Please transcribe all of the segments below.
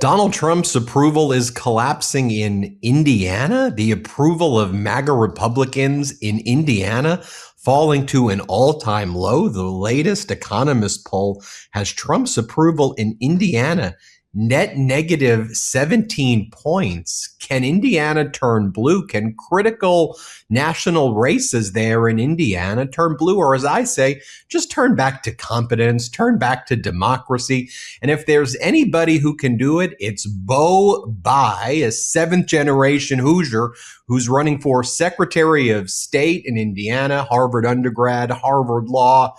Donald Trump's approval is collapsing in Indiana. The approval of MAGA Republicans in Indiana falling to an all-time low. The latest Economist poll has Trump's approval in Indiana net negative 17 points. Can Indiana turn blue? Can critical national races there in Indiana turn blue? Or as I say, just turn back to competence, turn back to democracy. And if there's anybody who can do it, it's Beau Bayh, a seventh generation Hoosier who's running for Secretary of State in Indiana, Harvard undergrad, Harvard Law,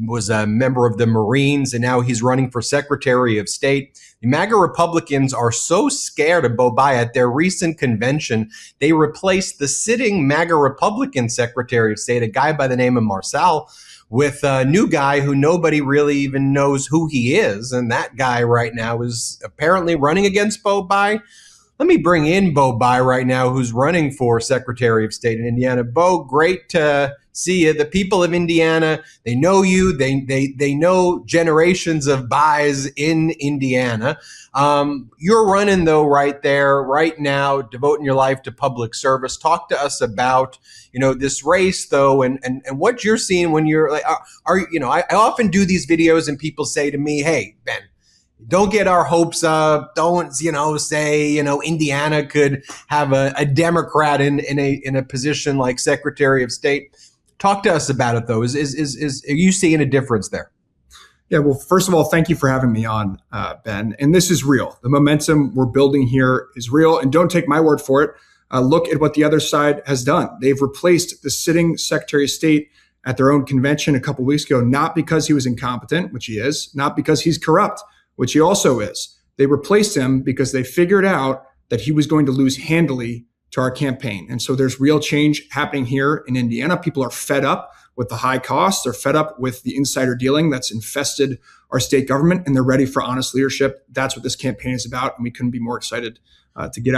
was a member of the Marines, and now he's running for Secretary of State. The MAGA Republicans are so scared of Beau Bayh. At their recent convention, they replaced the sitting MAGA Republican Secretary of State, a guy by the name of Meiselas, with a new guy who nobody really even knows who he is. And that guy right now is apparently running against Beau Bayh. Let me bring in Beau Bayh right now, who's running for Secretary of State in Indiana. Beau, great to see you. The people of Indiana, they know you. They know generations of Bayhs in Indiana. You're running, though, right there, right now, devoting your life to public service. Talk to us about, this race, though, and what you're seeing when you're like, I often do these videos and people say to me, hey, Ben, don't get our hopes up. Don't, say, Indiana could have a Democrat in a position like Secretary of State. Talk to us about it, though. Are you seeing a difference there? Yeah, well, first of all, thank you for having me on, Ben. And this is real. The momentum we're building here is real. And don't take my word for it. Look at what the other side has done. They've replaced the sitting Secretary of State at their own convention a couple of weeks ago, not because he was incompetent, which he is, not because he's corrupt, which he also is. They replaced him because they figured out that he was going to lose handily to our campaign. And so there's real change happening here in Indiana. People are fed up with the high costs. They're fed up with the insider dealing that's infested our state government, and they're ready for honest leadership. That's what this campaign is about. And we couldn't be more excited to get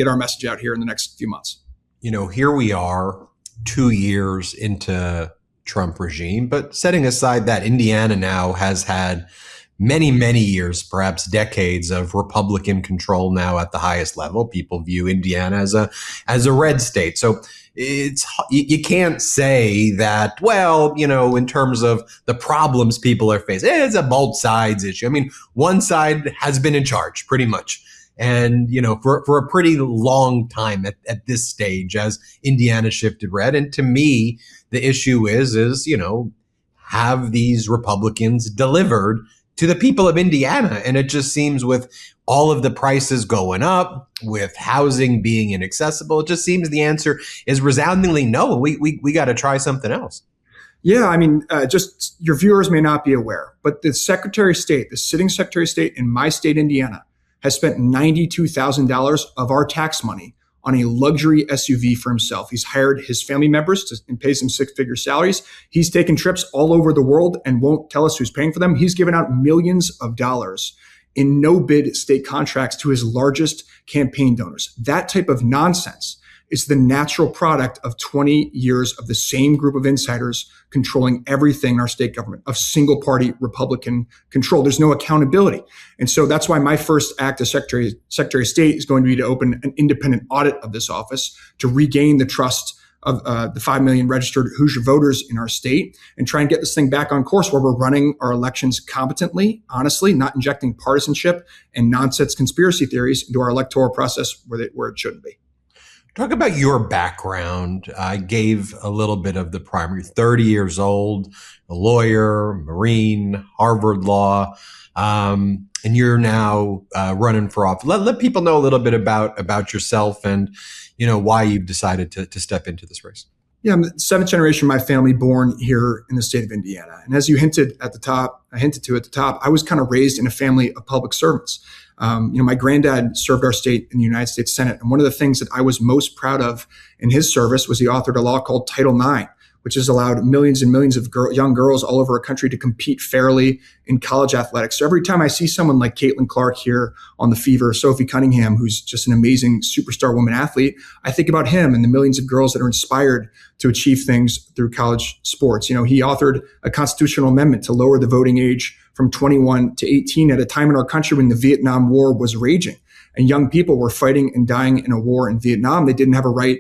our message out here in the next few months. Here we are 2 years into Trump regime, but setting aside that, Indiana now has had many, many years, perhaps decades of Republican control now at the highest level. People view Indiana as a red state. So you can't say that, well, in terms of the problems people are facing, it's a both sides issue. I mean, one side has been in charge pretty much. And, for a pretty long time at this stage as Indiana shifted red. And to me, the issue is, have these Republicans delivered to the people of Indiana? And it just seems with all of the prices going up, with housing being inaccessible, it just seems the answer is resoundingly no. We got to try something else. Yeah, I mean, just your viewers may not be aware, but the Secretary of State, the sitting Secretary of State in my state, Indiana, has spent $92,000 of our tax money on a luxury SUV for himself. He's hired his family members and pays them six-figure salaries. He's taken trips all over the world and won't tell us who's paying for them. He's given out millions of dollars in no-bid state contracts to his largest campaign donors. That type of nonsense is the natural product of 20 years of the same group of insiders controlling everything in our state government, of single-party Republican control. There's no accountability. And so that's why my first act as Secretary of State is going to be to open an independent audit of this office to regain the trust of the 5 million registered Hoosier voters in our state and try and get this thing back on course where we're running our elections competently, honestly, not injecting partisanship and nonsense conspiracy theories into our electoral process where it shouldn't be. Talk about your background. I gave a little bit of the primary. 30 years old, a lawyer, Marine, Harvard Law, and you're now running for office. Let people know a little bit about yourself and why you've decided to step into this race. Yeah, I'm the seventh generation of my family born here in the state of Indiana. And as you hinted to at the top, I was kind of raised in a family of public servants. My granddad served our state in the United States Senate. And one of the things that I was most proud of in his service was he authored a law called Title IX, which has allowed millions and millions of young girls all over our country to compete fairly in college athletics. So every time I see someone like Caitlin Clark here on the Fever, Sophie Cunningham, who's just an amazing superstar woman athlete, I think about him and the millions of girls that are inspired to achieve things through college sports. He authored a constitutional amendment to lower the voting age from 21 to 18 at a time in our country when the Vietnam War was raging and young people were fighting and dying in a war in Vietnam. They didn't have a right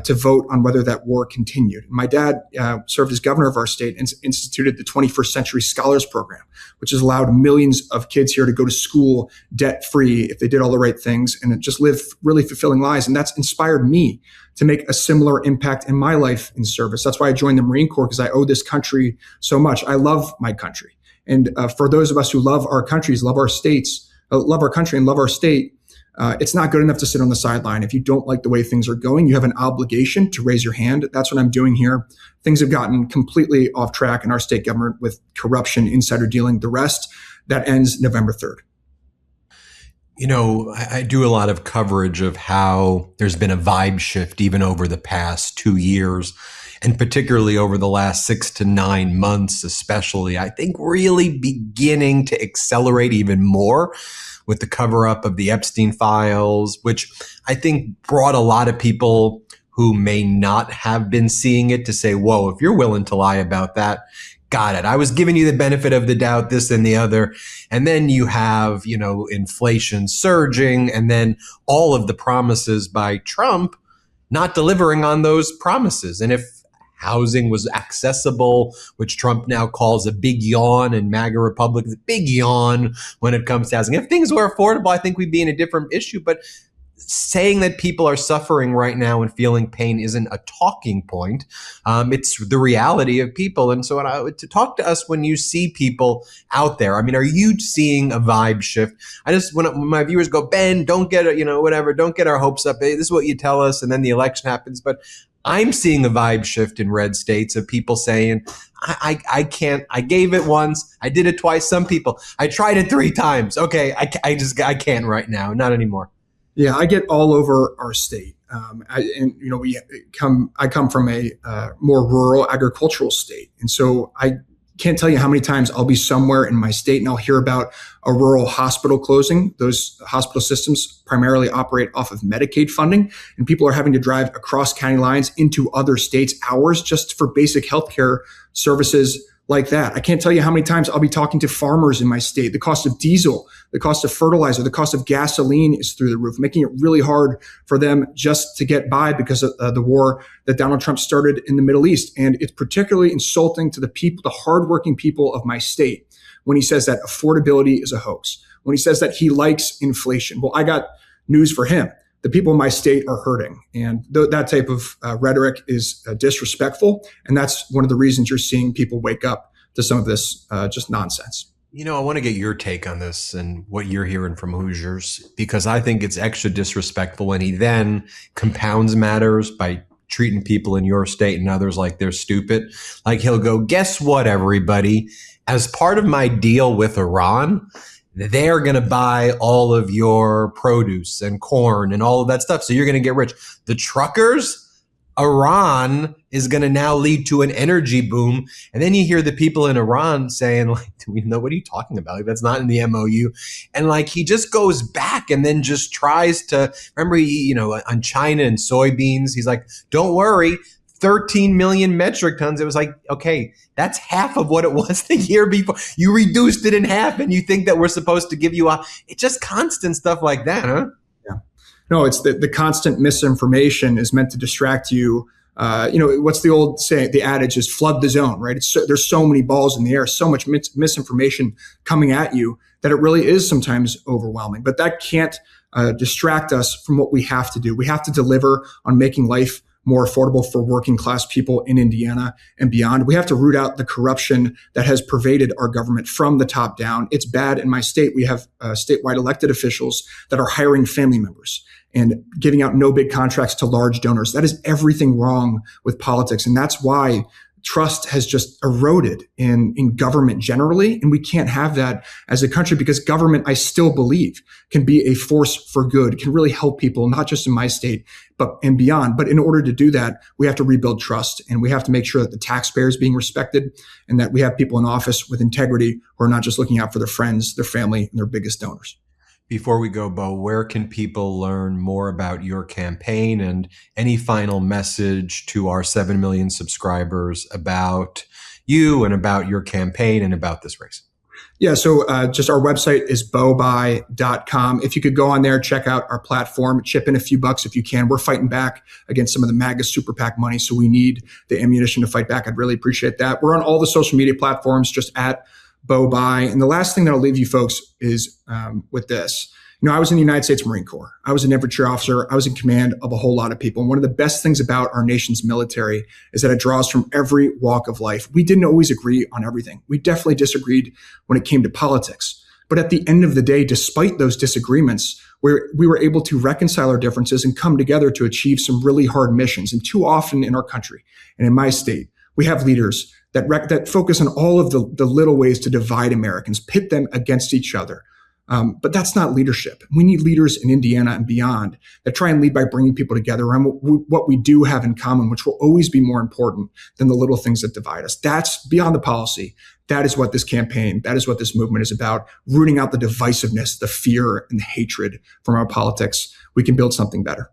to vote on whether that war continued. My dad served as governor of our state and instituted the 21st Century Scholars Program, which has allowed millions of kids here to go to school debt-free if they did all the right things and just live really fulfilling lives. And that's inspired me to make a similar impact in my life in service. That's why I joined the Marine Corps, because I owe this country so much. I love my country. And for those of us who love our countries, love our states, love our country and love our state, it's not good enough to sit on the sideline. If you don't like the way things are going, you have an obligation to raise your hand. That's what I'm doing here. Things have gotten completely off track in our state government with corruption, insider dealing, the rest. That ends November 3rd. I do a lot of coverage of how there's been a vibe shift even over the past 2 years, and particularly over the last 6 to 9 months, especially, I think really beginning to accelerate even more with the cover up of the Epstein files, which I think brought a lot of people who may not have been seeing it to say, whoa, if you're willing to lie about that, got it. I was giving you the benefit of the doubt, this and the other. And then you have, inflation surging, and then all of the promises by Trump not delivering on those promises. And if housing was accessible, which Trump now calls a big yawn, and MAGA Republicans, a big yawn when it comes to housing. If things were affordable, I think we'd be in a different issue. But saying that people are suffering right now and feeling pain isn't a talking point. It's the reality of people. And so to talk to us when you see people out there, are you seeing a vibe shift? When my viewers go, Ben, don't get don't get our hopes up. Hey, this is what you tell us. And then the election happens. But I'm seeing a vibe shift in red states of people saying, I can't, I gave it once, I did it twice. Some people, I tried it 3 times. Okay, I can't right now, not anymore. Yeah, I get all over our state. I come from a more rural agricultural state. And so I can't tell you how many times I'll be somewhere in my state and I'll hear about a rural hospital closing. Those hospital systems primarily operate off of Medicaid funding, and people are having to drive across county lines into other states hours just for basic healthcare services like that. I can't tell you how many times I'll be talking to farmers in my state. The cost of diesel, the cost of fertilizer, the cost of gasoline is through the roof, making it really hard for them just to get by because of the war that Donald Trump started in the Middle East. And it's particularly insulting to the people, the hardworking people of my state, when he says that affordability is a hoax, when he says that he likes inflation. Well, I got news for him. The people in my state are hurting. And that type of rhetoric is disrespectful. And that's one of the reasons you're seeing people wake up to some of this just nonsense. I want to get your take on this and what you're hearing from Hoosiers, because I think it's extra disrespectful when he then compounds matters by treating people in your state and others like they're stupid. Like he'll go, guess what, everybody? As part of my deal with Iran, they're going to buy all of your produce and corn and all of that stuff. So you're going to get rich. The truckers, Iran is going to now lead to an energy boom. And then you hear the people in Iran saying, like, do we know what are you talking about? Like, that's not in the MOU. And like, he just goes back and then just tries to, remember, on China and soybeans, he's like, don't worry, 13 million metric tons. It was like, okay, that's half of what it was the year before. You reduced it in half and you think that we're supposed to give you it's just constant stuff like that, huh? Yeah. No, it's the constant misinformation is meant to distract you. What's the old saying? The adage is flood the zone, right? There's so many balls in the air, so much misinformation coming at you that it really is sometimes overwhelming. But that can't distract us from what we have to do. We have to deliver on making life more affordable for working class people in Indiana and beyond. We have to root out the corruption that has pervaded our government from the top down. It's bad in my state. We have statewide elected officials that are hiring family members and giving out no bid contracts to large donors. That is everything wrong with politics. And that's why trust has just eroded in government generally. And we can't have that as a country, because government, I still believe, can be a force for good, can really help people, not just in my state, and beyond. But in order to do that, we have to rebuild trust, and we have to make sure that the taxpayer is being respected, and that we have people in office with integrity who are not just looking out for their friends, their family, and their biggest donors. Before we go, Beau, where can people learn more about your campaign, and any final message to our 7 million subscribers about you and about your campaign and about this race? Yeah, so just our website is beaubayh.com. If you could go on there, check out our platform, chip in a few bucks if you can. We're fighting back against some of the MAGA super PAC money, so we need the ammunition to fight back. I'd really appreciate that. We're on all the social media platforms, just at Beau Bayh. And the last thing that I'll leave you folks is with this. I was in the United States Marine Corps. I was an infantry officer. I was in command of a whole lot of people. And one of the best things about our nation's military is that it draws from every walk of life. We didn't always agree on everything. We definitely disagreed when it came to politics. But at the end of the day, despite those disagreements, we were able to reconcile our differences and come together to achieve some really hard missions. And too often in our country and in my state, we have leaders that focus on all of the little ways to divide Americans, pit them against each other. But that's not leadership. We need leaders in Indiana and beyond that try and lead by bringing people together around what we do have in common, which will always be more important than the little things that divide us. That's beyond the policy. That is what this campaign, that is what this movement is about, rooting out the divisiveness, the fear, and the hatred from our politics. We can build something better.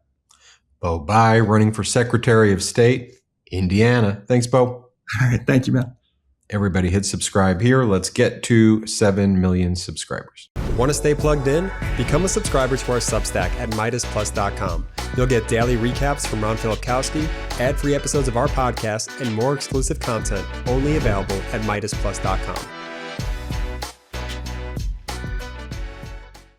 Beau Bayh, running for Secretary of State, Indiana. Thanks, Beau. All right. Thank you, man. Everybody hit subscribe here. Let's get to 7 million subscribers. Want to stay plugged in? Become a subscriber to our Substack at MeidasPlus.com. You'll get daily recaps from Ron Filipkowski, ad-free episodes of our podcast, and more exclusive content only available at MeidasPlus.com.